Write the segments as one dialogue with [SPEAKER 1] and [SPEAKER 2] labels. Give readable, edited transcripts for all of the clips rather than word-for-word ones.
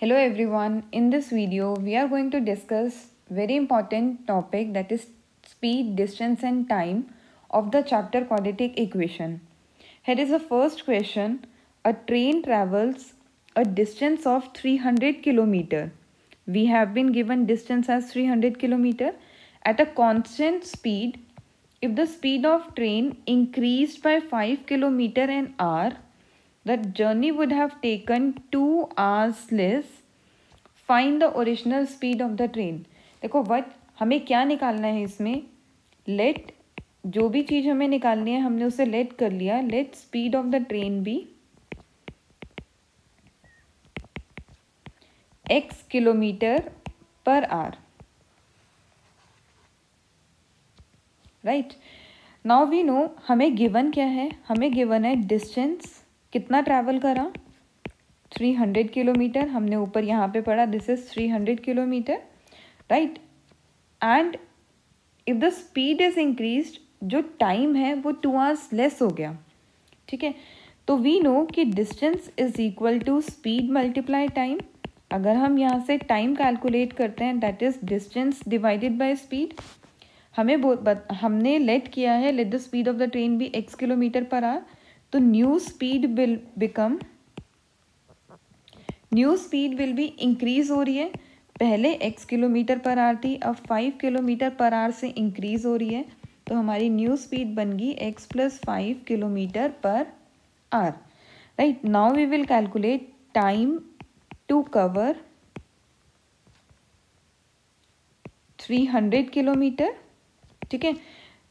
[SPEAKER 1] Hello everyone. In this video, we are going to discuss very important topic, that is speed, distance and time of the chapter quadratic equation. Here is the first question. A train travels a distance of 300 kilometer. We have been given distance as 300 kilometer at a constant speed. If the speed of train increased by 5 kilometer an hour, the journey would have taken 2 hours less. Find the original speed of the train. देखो what हमें क्या निकालना है इसमें, let जो भी चीज़ हमें निकालनी है हमने उसे let कर लिया. Let speed of the train be x kilometre per hour. Right, now we know हमें गिवन क्या है. हमें गिवन है डिस्टेंस, कितना ट्रैवल करा, 300 किलोमीटर. हमने ऊपर यहाँ पे पढ़ा this is 300 kilometre. Right, and if the speed is increased, जो टाइम है वो 2 आवर्स लेस हो गया. ठीक है, तो वी नो कि distance is equal to speed multiply time. अगर हम यहाँ से टाइम कैलकुलेट करते हैं, that is distance divided by speed. हमने लेट किया है let the speed of the train be x kilometre per hour. तो new speed will be increase हो रही है. पहले x किलोमीटर पर आवर थी, अब 5 किलोमीटर पर आवर से इंक्रीज हो रही है. तो हमारी न्यू स्पीड बन गई x + 5 kilometre per hour. Right, now we will calculate time to cover 300 kilometre. ठीक है,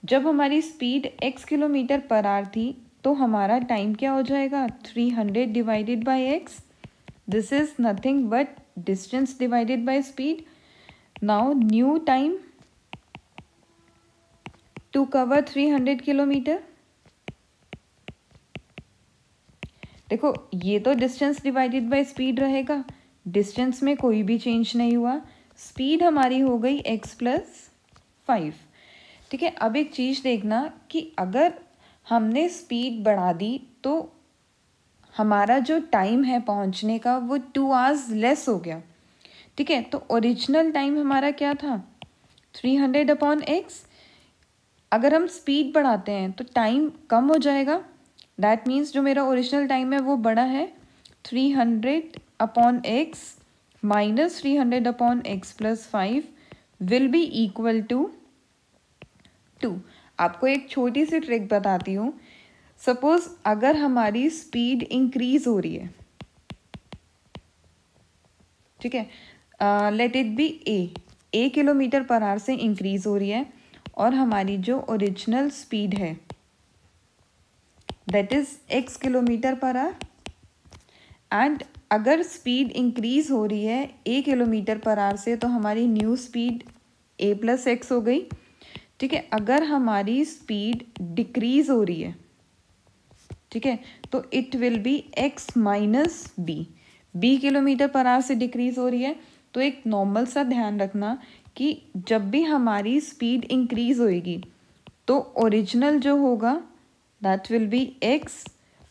[SPEAKER 1] जब हमारी speed x kilometre per hour थी तो हमारा टाइम क्या हो जाएगा, 300 divided by x. This is nothing but distance divided by speed. Now new time to cover 300 kilometre. देखो ये तो डिस्टेंस डिवाइडेड बाय स्पीड रहेगा, डिस्टेंस में कोई भी चेंज नहीं हुआ. स्पीड हमारी हो गई x + 5. ठीक है, अब एक चीज़ देखना कि अगर हमने स्पीड बढ़ा दी तो हमारा जो टाइम है पहुंचने का वो 2 आवर्स लेस हो गया. ठीक है, तो ओरिजिनल टाइम हमारा क्या था, 300/x. अगर हम स्पीड बढ़ाते हैं तो टाइम कम हो जाएगा. दैट मीन्स जो मेरा ओरिजिनल टाइम है वो बड़ा है. 300/x minus 300/x + 5 will be equal to 2. आपको एक छोटी सी ट्रिक बताती हूँ. सपोज अगर हमारी स्पीड इंक्रीज हो रही है, ठीक है, let it be a kilometre per our से इंक्रीज हो रही है, और हमारी जो ओरिजिनल स्पीड है that is x kilometre per hour. And अगर स्पीड इंक्रीज हो रही है a किलोमीटर पर आवर से तो हमारी न्यू स्पीड a + x हो गई. ठीक है, अगर हमारी स्पीड डिक्रीज हो रही है, ठीक है, तो it will be x - b kilometre per our से डिक्रीज हो रही है. तो एक नॉर्मल सा ध्यान रखना कि जब भी हमारी स्पीड इंक्रीज होएगी तो ओरिजिनल जो होगा that will be x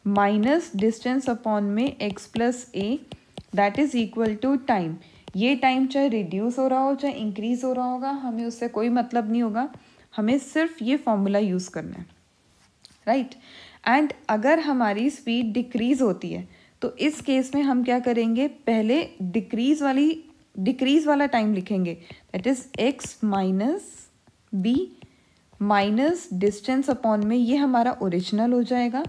[SPEAKER 1] minus distance upon में x + a, that is equal to time. ये टाइम चाहे रिड्यूस हो रहा हो चाहे इंक्रीज हो रहा होगा, हमें उससे कोई मतलब नहीं होगा. हमें सिर्फ ये फॉर्मूला यूज़ करना है. राइट, एंड अगर हमारी स्पीड डिक्रीज होती है तो इस केस में हम क्या करेंगे, पहले डिक्रीज वाला टाइम लिखेंगे. That is x - b minus distance upon में ये हमारा ओरिजिनल हो जाएगा.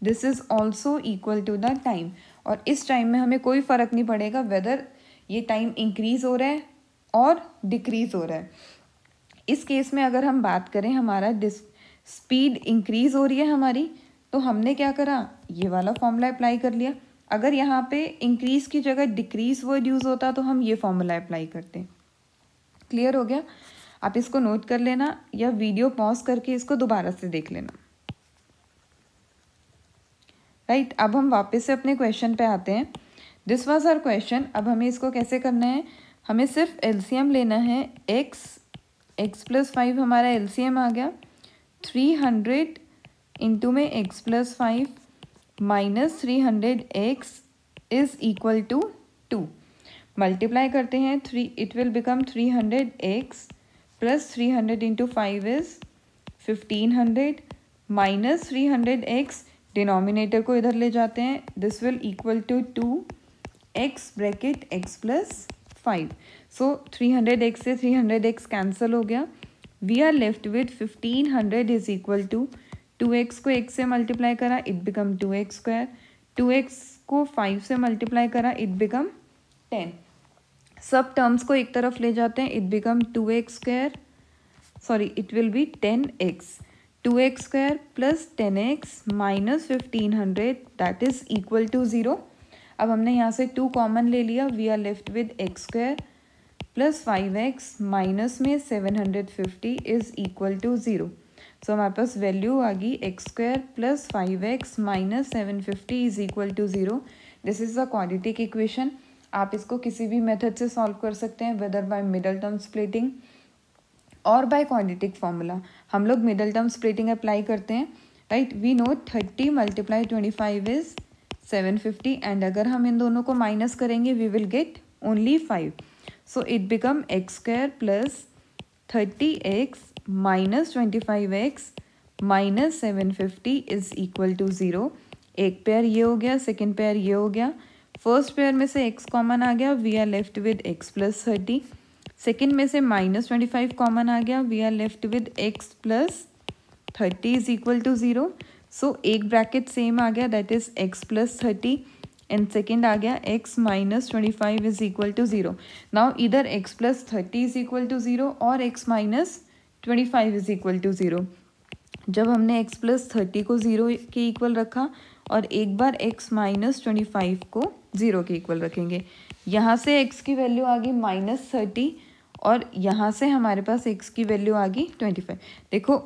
[SPEAKER 1] This is also equal to the time. और इस टाइम में हमें कोई फ़र्क नहीं पड़ेगा वेदर ये टाइम इंक्रीज हो रहा है और डिक्रीज हो रहा है. इस केस में अगर हम बात करें, हमारा स्पीड इंक्रीज हो रही है हमारी, तो हमने क्या करा, ये वाला फॉर्मूला अप्लाई कर लिया. अगर यहाँ पे इंक्रीज की जगह डिक्रीज वर्ड यूज़ होता तो हम ये फॉर्मूला अप्लाई करते. क्लियर हो गया? आप इसको नोट कर लेना या वीडियो पॉज करके इसको दोबारा से देख लेना. राइट, अब हम वापस से अपने क्वेश्चन पे आते हैं. This was our question. अब हमें इसको कैसे करना है, हमें सिर्फ एलसीएम लेना है. x + 5 हमारा एलसीएम आ गया. 300 इंटू में x + 5 minus 300x is equal to 2. Multiply करते हैं 3, it will become 300x plus 300 into 5 is 1500 minus 300x, denominator को इधर ले जाते हैं, this will equal to 2x bracket x plus 5. So 300x से 300x कैंसिल हो गया. We are left with 1500 is equal to 2x को x से मल्टीप्लाई करा, it become 2x square. 2x को 5 से मल्टीप्लाई करा, इट बिकम 10. सब टर्म्स को एक तरफ ले जाते हैं, it become 2x square, sorry it will be 10x. 2x square plus 10x minus 1500 that is equal to 0. अब हमने यहाँ से 2 कॉमन ले लिया, we are left with x square plus 5x minus में 750 इज इक्वल टू 0. सो हमारे पास value आ गई x square plus 5x minus 750 is equal to 0. This is the quadratic equation. आप इसको किसी भी मेथड से सॉल्व कर सकते हैं, whether by middle term splitting और बाय क्वाड्रेटिक फॉर्मूला. हम लोग मिडल टर्म स्प्लिटिंग अप्लाई करते हैं, right. We know 30 multiply 25 is 750 and अगर हम इन दोनों को माइनस करेंगे we will get only 5. So it become x square plus 30x minus 25x minus 750 is equal to 0. एक पेयर ये हो गया, सेकेंड पेयर ये हो गया. फर्स्ट पेयर में से x कॉमन आ गया, we are left with x plus 30. Second में से माइनस 25 कॉमन आ गया, we are left with x plus 30 is equal to 0. So एक ब्रैकेट सेम आ गया, that is x plus 30 and second आ गया x minus 25 is equal to 0. Now इधर x plus 30 is equal to 0 और x minus 25 is equal to 0. जब हमने x plus 30 को 0 के इक्वल रखा और एक बार x माइनस 25 को 0 के इक्वल रखेंगे, यहाँ से x की वैल्यू आ गई माइनस 30 और यहाँ से हमारे पास x की वैल्यू आ गई 25. देखो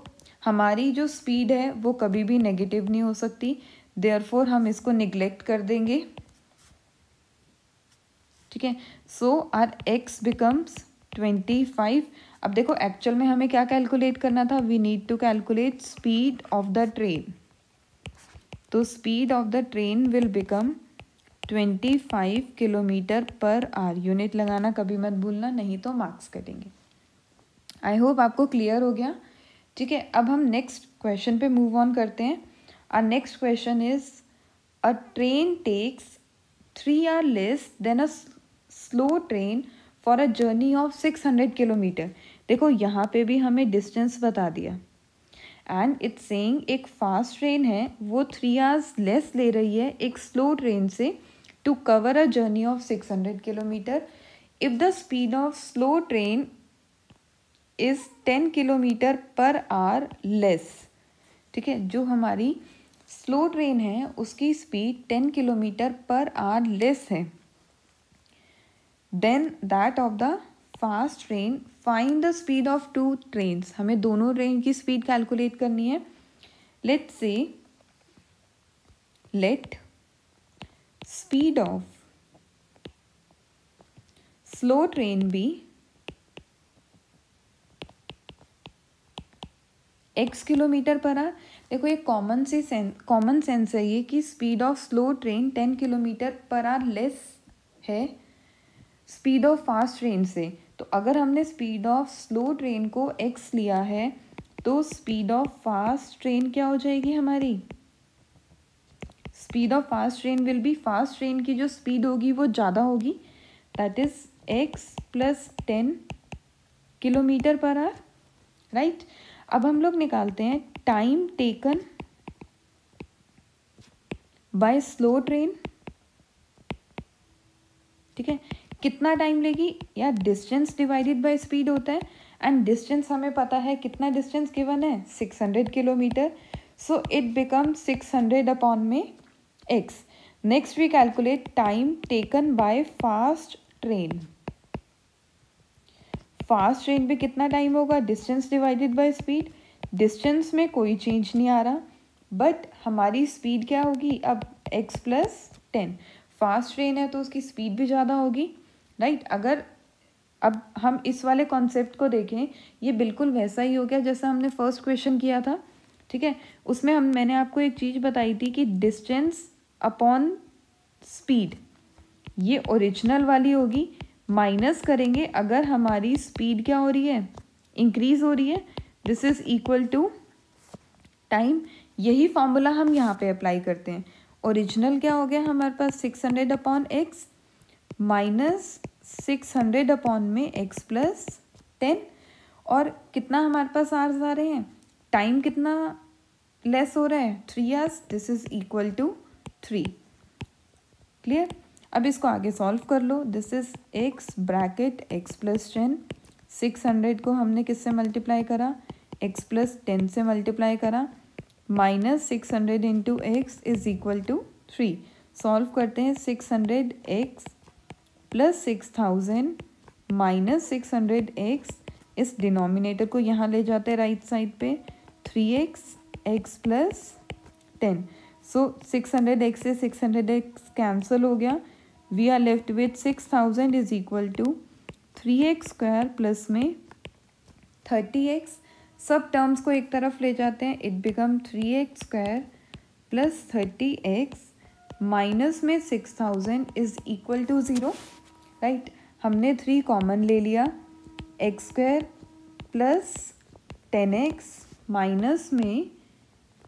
[SPEAKER 1] हमारी जो स्पीड है वो कभी भी नेगेटिव नहीं हो सकती, देयरफॉर हम इसको निगलेक्ट कर देंगे, ठीक है. सो आर x बिकम्स 25. अब देखो एक्चुअल में हमें क्या कैलकुलेट करना था, we need to calculate speed of the train. तो speed of the train will become 25 kilometre per hour. Unit लगाना कभी मत भूलना, नहीं तो मार्क्स कटेंगे. आई होप आपको क्लियर हो गया, ठीक है. अब हम नेक्स्ट क्वेश्चन पे मूव ऑन करते हैं. Our next question is a train takes 3 hours less than a slow train for a journey of 600 kilometre. देखो यहाँ पे भी हमें डिस्टेंस बता दिया एंड इट्स सेइंग एक फास्ट ट्रेन है वो 3 hours लेस ले रही है एक स्लो ट्रेन से to cover a journey of 600 kilometre. If the speed of slow train is 10 kilometre per hour less, ठीक है. जो हमारी स्लो ट्रेन है उसकी speed 10 kilometre per hour less है than that of the fast train. Find the speed of 2 trains. हमें दोनों train की स्पीड कैलकुलेट करनी है. Let say let speed of slow train be x kilometre per hour. देखो ये common sense है ये कि speed of slow train 10 kilometre per hour less है स्पीड ऑफ फास्ट ट्रेन से. तो अगर हमने स्पीड ऑफ स्लो ट्रेन को x लिया है तो स्पीड ऑफ फास्ट ट्रेन क्या हो जाएगी हमारी, speed of fast train will be, fast train की जो स्पीड होगी वो ज़्यादा होगी, that is x plus 10 kilometre per hour, right. अब हम लोग निकालते हैं time taken bye slow train, ठीक है. कितना टाइम लेगी, या डिस्टेंस डिवाइडेड बाय स्पीड होता है एंड डिस्टेंस हमें पता है कितना डिस्टेंस गिवन है 600 kilometre. So it become 600 upon में x. Next we calculate time taken by fast train. Fast train पे कितना टाइम होगा, distance divided by speed. Distance में कोई चेंज नहीं आ रहा बट हमारी स्पीड क्या होगी अब x प्लस 10. फास्ट ट्रेन है तो उसकी स्पीड भी ज़्यादा होगी, राइट. अगर अब हम इस वाले कॉन्सेप्ट को देखें, ये बिल्कुल वैसा ही हो गया जैसा हमने फर्स्ट क्वेश्चन किया था, ठीक है. उसमें मैंने आपको एक चीज़ बताई थी कि डिस्टेंस अपॉन स्पीड ये ओरिजिनल वाली होगी माइनस करेंगे अगर हमारी स्पीड क्या हो रही है, इंक्रीज हो रही है, this is equal to time. यही फॉर्मूला हम यहाँ पे अप्लाई करते हैं। ओरिजिनल क्या हो गया हमारे पास 600 अपॉन एक्स माइनस 600 अपॉन में एक्स प्लस 10, और कितना हमारे पास आर्स आ रहे हैं, टाइम कितना लेस हो रहा है 3 hours, this is equal to 3। Clear. अब इसको आगे सॉल्व कर लो। This is x bracket x plus 10, 600 को हमने किससे मल्टीप्लाई करा, एक्स प्लस 10 से मल्टीप्लाई करा, minus 600 into x is equal to 3। Solve करते हैं। 600 एक्स प्लस 6000 माइनस 600 एक्स, इस डिनोमिनेटर को यहाँ ले जाते हैं राइट साइड पे, 3x एक्स प्लस 10। सो 600 एक्स से 600 एक्स कैंसिल हो गया, we are left with 6000 is equal to 3x square plus में 30x। सब टर्म्स को एक तरफ ले जाते हैं, it become 3x square plus 30x minus में 6000 इज इक्वल टू 0। राइट, हमने 3 कॉमन ले लिया, x square plus 10x minus में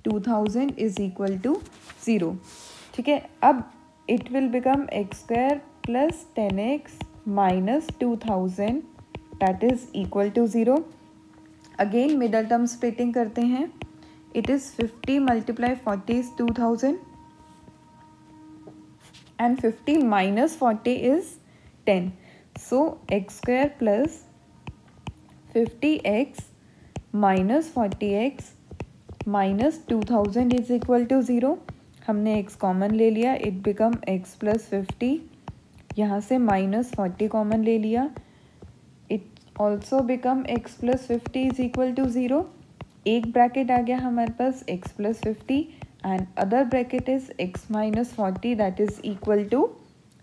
[SPEAKER 1] 2000 इज इक्वल टू 0। ठीक है, अब it will become x square plus 10x minus 2000 that is equal to 0। Again middle term splitting करते हैं, it is 50 multiply 40 is 2000 and 50 minus 40 is 10. So x square plus 50x minus 40x minus 2000 is equal to 0. हमने x common ले लिया, it become x plus 50, यहाँ से minus 40 common ले लिया, it also become x plus 50 is equal to 0। एक bracket आ गया हमारे पास x plus 50 and other bracket is x minus 40 that is equal to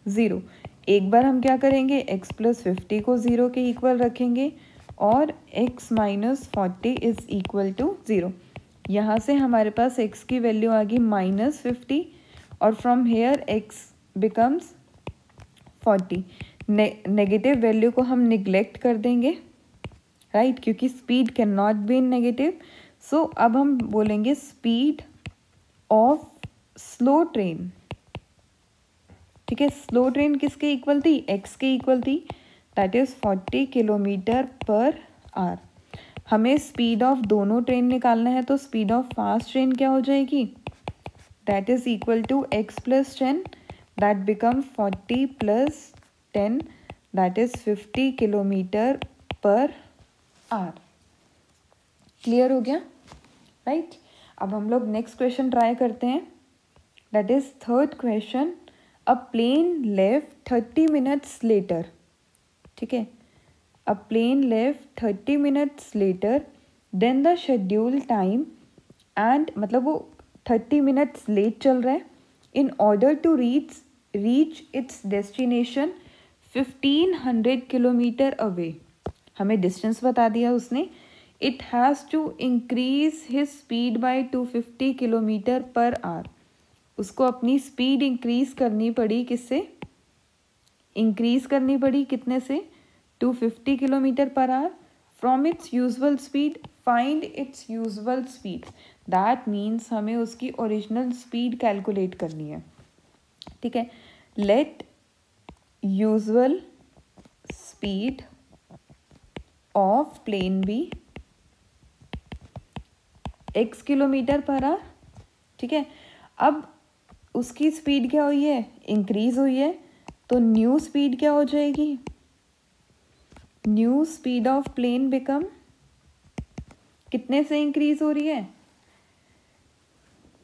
[SPEAKER 1] 0। एक बार हम क्या करेंगे, x प्लस 50 को 0 के इक्वल रखेंगे और x minus 40 is equal to 0। यहाँ से हमारे पास x की वैल्यू आ गई माइनस 50 और from here x becomes 40। Negative value को हम निगलेक्ट कर देंगे, राइट, क्योंकि speed can not be in negative. So अब हम बोलेंगे स्पीड ऑफ स्लो ट्रेन। ठीक है, स्लो ट्रेन किसके इक्वल थी, x के इक्वल थी, that is 40 kilometre per hour. हमें स्पीड ऑफ दोनों ट्रेन निकालना है, तो स्पीड ऑफ फास्ट ट्रेन क्या हो जाएगी, that is equal to x plus 10, that become 40 plus 10 that is 50 kilometre per hour. Clear हो गया, राइट। अब हम लोग नेक्स्ट क्वेश्चन ट्राई करते हैं, that is third question. A plane left 30 minutes later. ठीक है, a plane left 30 minutes later than the schedule time and, मतलब वो 30 मिनट्स लेट चल रहा है, in order to reach its destination 1500 kilometre away. हमें डिस्टेंस बता दिया उसने, it has to increase his speed by 250 kilometre per hour. उसको अपनी स्पीड इंक्रीज करनी पड़ी, किससे इंक्रीज करनी पड़ी, कितने से, 250 kilometre per hour from its usual speed, find its usual speed. That means हमें उसकी ओरिजिनल स्पीड कैलकुलेट करनी है। ठीक है, let usual speed of plane be x kilometre per hour. ठीक है, अब उसकी स्पीड क्या हुई है, इंक्रीज हुई है, तो न्यू स्पीड क्या हो जाएगी, new speed of plane become, कितने से इंक्रीज हो रही है,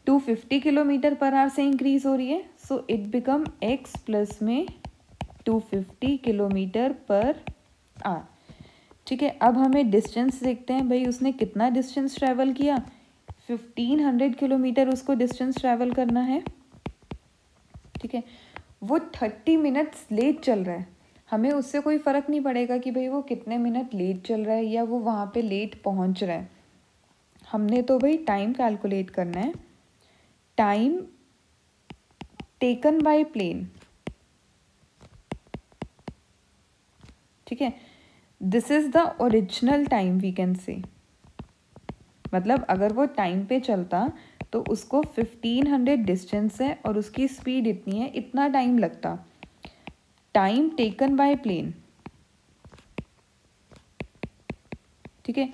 [SPEAKER 1] 250 किलोमीटर पर आवर से इंक्रीज हो रही है, सो इट बिकम x प्लस में 250 किलोमीटर पर आवर। ठीक है, अब हमें डिस्टेंस देखते हैं, भाई उसने कितना डिस्टेंस ट्रैवल किया, 1500 किलोमीटर उसको डिस्टेंस ट्रैवल करना है। ठीक है, वो 30 मिनट्स लेट चल रहा है, हमें उससे कोई फ़र्क नहीं पड़ेगा कि भाई वो कितने मिनट लेट चल रहा है या वो वहाँ पे लेट पहुँच रहा है। हमने तो भाई टाइम कैलकुलेट करना है, टाइम टेकन बाय प्लेन। ठीक है, this is the original time we can say, मतलब अगर वो टाइम पे चलता तो उसको 1500 डिस्टेंस है और उसकी स्पीड इतनी है, इतना टाइम लगता। टाइम टेकन बाय प्लेन, ठीक है,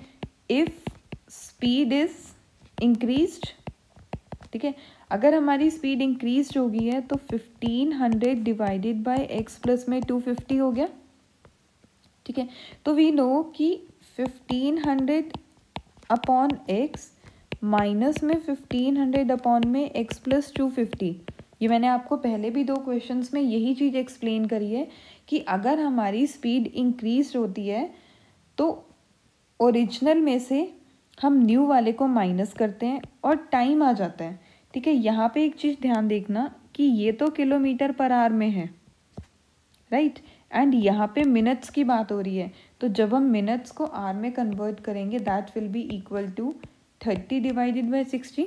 [SPEAKER 1] इफ स्पीड इज इंक्रीज्ड, ठीक है, अगर हमारी स्पीड इंक्रीज हो गई है तो 1500 डिवाइडेड बाय x प्लस में 250 हो गया, ठीक है। तो वी नो कि 1500 अपॉन x माइनस में 1500 अपॉन में x प्लस 250, ये मैंने आपको पहले भी 2 क्वेश्चंस में यही चीज़ एक्सप्लेन करी है कि अगर हमारी स्पीड इंक्रीज होती है तो ओरिजिनल में से हम न्यू वाले को माइनस करते हैं और टाइम आ जाता है, ठीक है। यहाँ पे एक चीज़ ध्यान देखना कि ये तो किलोमीटर पर आवर में है, राइट, एंड यहाँ पे मिनट्स की बात हो रही है, तो जब हम मिनट्स को आर में कन्वर्ट करेंगे that will be equal to 30 divided by 60।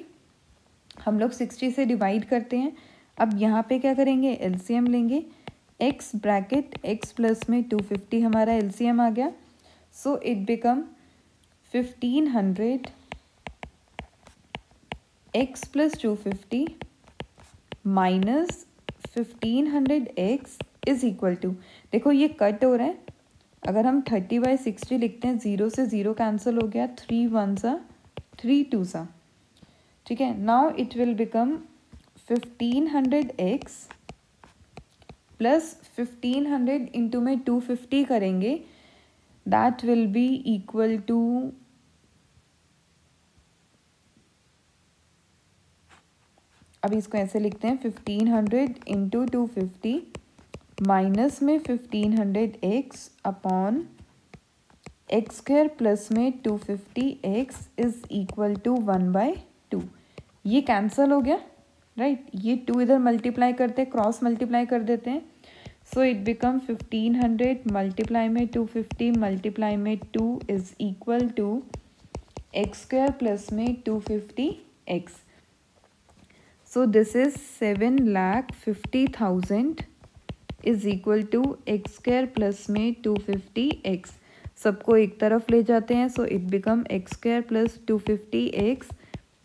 [SPEAKER 1] हम लोग 60 से डिवाइड करते हैं। अब यहाँ पे क्या करेंगे, एलसीएम लेंगे, x ब्रैकेट x प्लस में 250 हमारा एलसीएम आ गया, so it become 1500 x plus 250 minus 1500 x is equal to, देखो ये कट हो रहा है, अगर हम 30/60 लिखते हैं 0 से 0 कैंसिल हो गया, 3 1 सा 3 2 सा, ठीक है। Now it will become 1500x plus 1500 into में 250 करेंगे that will be equal to, अब इसको ऐसे लिखते हैं 1500 इंटू 250 माइनस में 1500x upon x square plus में 250x इज इक्वल टू 1/2। ये कैंसल हो गया, राइट, ये 2 इधर मल्टीप्लाई करते हैं, क्रॉस मल्टीप्लाई कर देते हैं, सो इट बिकम 1500 मल्टीप्लाई में 250 मल्टीप्लाई में 2 is equal to x square plus में 250x। So this is 7,50,000 is equal to x square plus में 250x। सबको एक तरफ ले जाते हैं, so it become x square plus 250x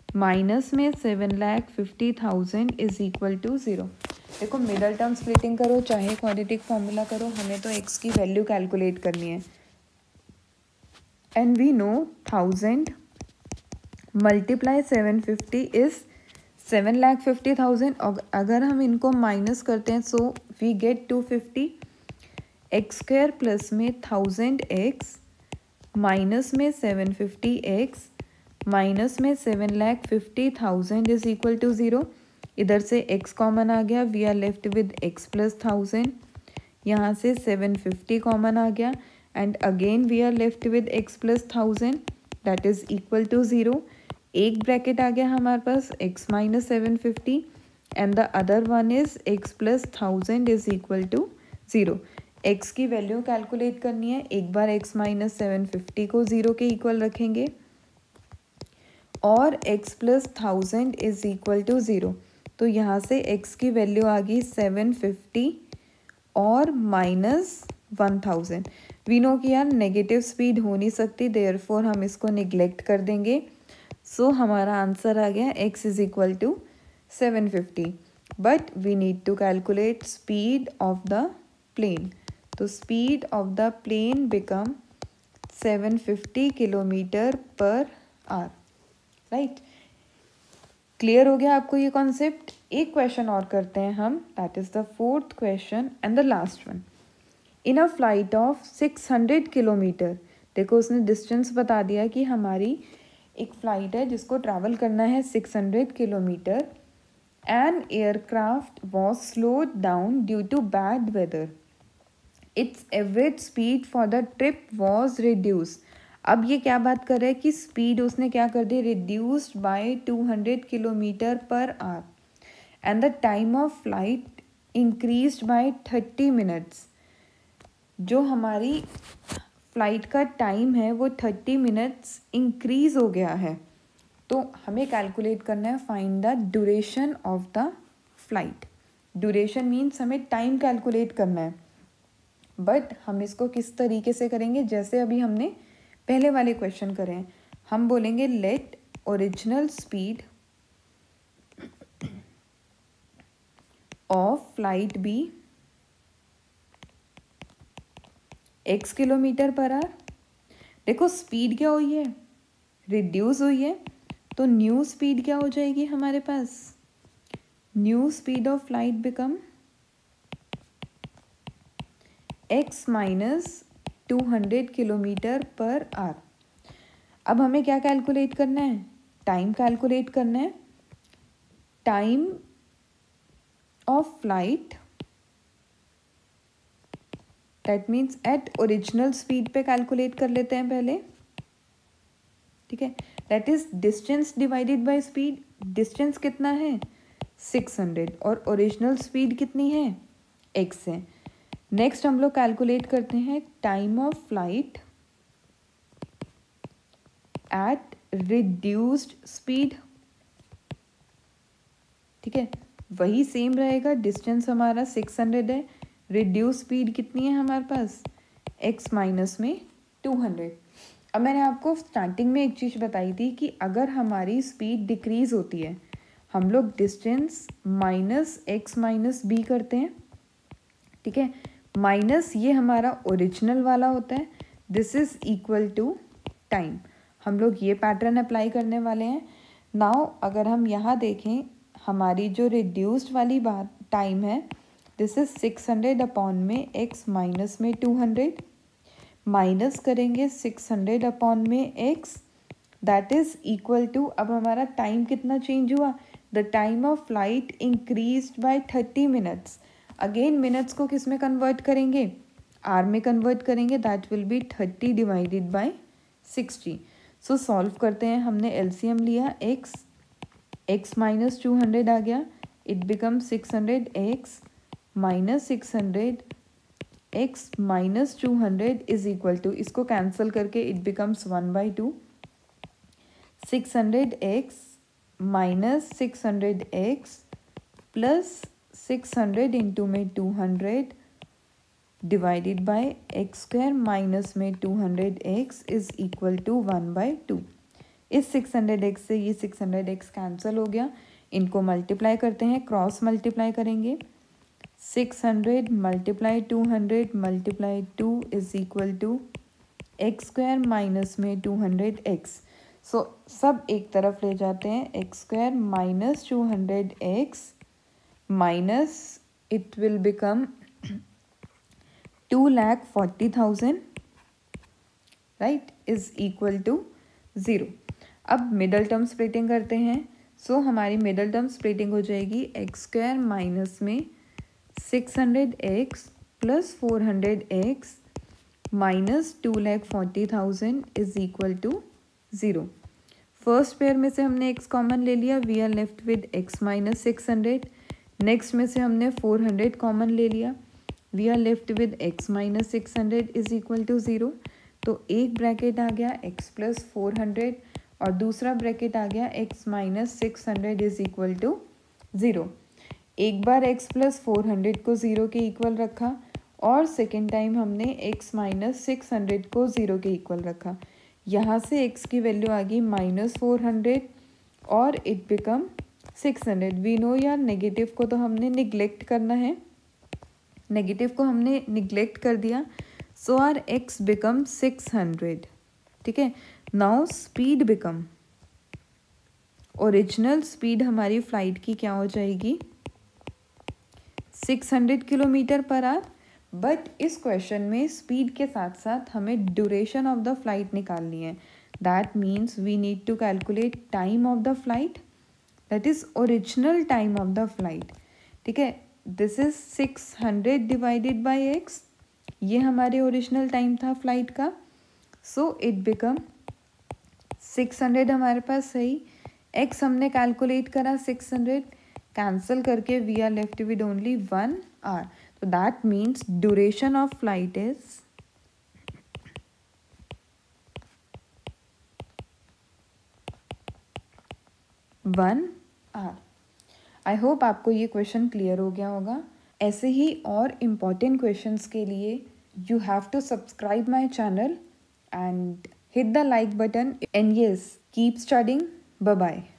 [SPEAKER 1] minus में 7,50,000 इज इक्वल टू 0। देखो मिडल टर्म स्प्लिटिंग करो चाहे क्वाड्रेटिक फॉर्मूला करो, हमें तो x की वैल्यू कैलकुलेट करनी है, and we know 1000 multiply 750 is 7,50,000। अगर हम इनको माइनस करते हैं so we get 250 x square plus में 1000x माइनस में 750x माइनस में 7,50,000 इज इक्वल टू 0। इधर से x कॉमन आ गया, we are left with x plus 1000, यहाँ से 750 कॉमन आ गया and again we are left with x plus 1000 that is equal to 0। एक ब्रैकेट आ गया हमारे पास x minus 750 and the other one is x plus 1000 is equal to 0। x की वैल्यू कैलकुलेट करनी है, एक बार x माइनस 750 को 0 के इक्वल रखेंगे और x plus 1000 is equal to 0, तो यहाँ से x की वैल्यू आ गई 750 और माइनस 1000। वी नो कि यार नेगेटिव स्पीड हो नहीं सकती, देयरफॉर हम इसको निगलेक्ट कर देंगे, सो हमारा आंसर आ गया x is equal to 750, but we need to calculate speed of the plane, तो speed of the plane become 750 kilometre per hour, right. Clear हो गया आपको ये कॉन्सेप्ट। एक क्वेश्चन और करते हैं हम, that is the 4th question and the last one. In a flight of 600 kilometre, देखो उसने डिस्टेंस बता दिया कि हमारी एक फ़्लाइट है जिसको ट्रैवल करना है 600 kilometre, an aircraft was slowed down due to bad weather, its average speed for the trip was reduce. अब ये क्या बात कर रहा है कि स्पीड उसने क्या कर दी, reduced by 200 kilometre per hour and the time of flight increased by 30 minutes. जो हमारी फ्लाइट का टाइम है वो 30 मिनट्स इंक्रीज हो गया है, तो हमें कैलकुलेट करना है find the duration of the flight. Duration means हमें टाइम कैलकुलेट करना है, बट हम इसको किस तरीके से करेंगे, जैसे अभी हमने पहले वाले क्वेश्चन करे हैं। हम बोलेंगे let original speed of flight be x kilometre per hour. देखो स्पीड क्या हुई है, रिड्यूस हुई है, तो न्यू स्पीड क्या हो जाएगी हमारे पास, new speed of flight become x minus 200 kilometre per hour. अब हमें क्या कैलकुलेट करना है, टाइम कैलकुलेट करना है। Time of flight, that means at original speed पे कैलकुलेट कर लेते हैं पहले, ठीक है। That is distance divided by speed. Distance कितना है 600 और ओरिजिनल स्पीड कितनी है x है। नेक्स्ट हम लोग कैलकुलेट करते हैं time of flight eight reduced speed, ठीक है। वही सेम रहेगा, डिस्टेंस हमारा 600 है, रिड्यूस स्पीड कितनी है हमारे पास x माइनस में 200। अब मैंने आपको स्टार्टिंग में एक चीज़ बताई थी कि अगर हमारी स्पीड डिक्रीज होती है, हम लोग distance minus x minus b करते हैं, ठीक है। माइनस ये हमारा ओरिजिनल वाला होता है, this is equal to time. हम लोग ये पैटर्न अप्लाई करने वाले हैं। नाउ अगर हम यहाँ देखें, हमारी जो रिड्यूस्ड वाली बात टाइम है, दिस इज 600 अपॉन में x माइनस में 200, माइनस करेंगे 600 अपॉन में x, that is equal to, अब हमारा टाइम कितना चेंज हुआ, the time of flight increased by 30 minutes. Again minutes को किस में कन्वर्ट करेंगे, आर में कन्वर्ट करेंगे, that will be 30 divided by 60। So solve करते हैं, हमने एलसीएम लिया, x माइनस 200 आ गया, it become 600 x minus 600 x minus 200 is equal to, इसको कैंसिल करके it becomes 1/2, 600 x minus 600 x plus 600 into में 200 divided by x square minus में 200x इज इक्वल टू 1/2। इस 600x से ये 600x कैंसिल हो गया, इनको मल्टीप्लाई करते हैं, क्रॉस मल्टीप्लाई करेंगे, 600 multiply 200 multiply 2 is equal to x square minus में 200x। सो सब एक तरफ ले जाते हैं, x square minus 200x minus it will become 2,40,000 right is equal to 0। अब मिडल टर्म स्प्लिटिंग करते हैं, सो हमारी मिडल टर्म स्प्लिटिंग हो जाएगी एक्स स्क्वायर माइनस में 600x plus 400x minus 2,40,000 is equal to 0। First pair में से हमने x कॉमन ले लिया, we are left with x minus 600। Next में से हमने 400 कॉमन ले लिया, we are left with x minus 600 is equal to 0। तो एक ब्रैकेट आ गया x प्लस 400 और दूसरा ब्रैकेट आ गया x minus 600 is equal to 0। एक बार x प्लस 400 को 0 के इक्वल रखा और सेकेंड टाइम हमने x माइनस 600 को 0 के इक्वल रखा। यहाँ से x की वैल्यू आ गई -400 और इट बिकम 600। वी नो यार नेगेटिव को तो हमने निगलेक्ट करना है, नेगेटिव को हमने निगलेक्ट कर दिया, सो आर x बिकम 600, ठीक है। Now speed become, original speed हमारी फ्लाइट की क्या हो जाएगी 600 किलोमीटर पर आवर। बट इस क्वेश्चन में स्पीड के साथ साथ हमें ड्यूरेशन ऑफ द फ्लाइट निकालनी है, that means we need to calculate time of the flight, that is original time of the flight, ठीक है। This is 600 divided by x, ये हमारे ओरिजिनल टाइम था फ्लाइट का, सो इट बिकम 600 हमारे पास सही, x हमने कैलकुलेट करा 600, कैंसिल करके we are left with only 1 hour, तो that means duration of flight is 1 hour. I hope आपको ये क्वेश्चन क्लियर हो गया होगा। ऐसे ही और इम्पॉर्टेंट क्वेश्चंस के लिए you have to subscribe my channel and hit the like button. And yes, keep studying. Bye bye.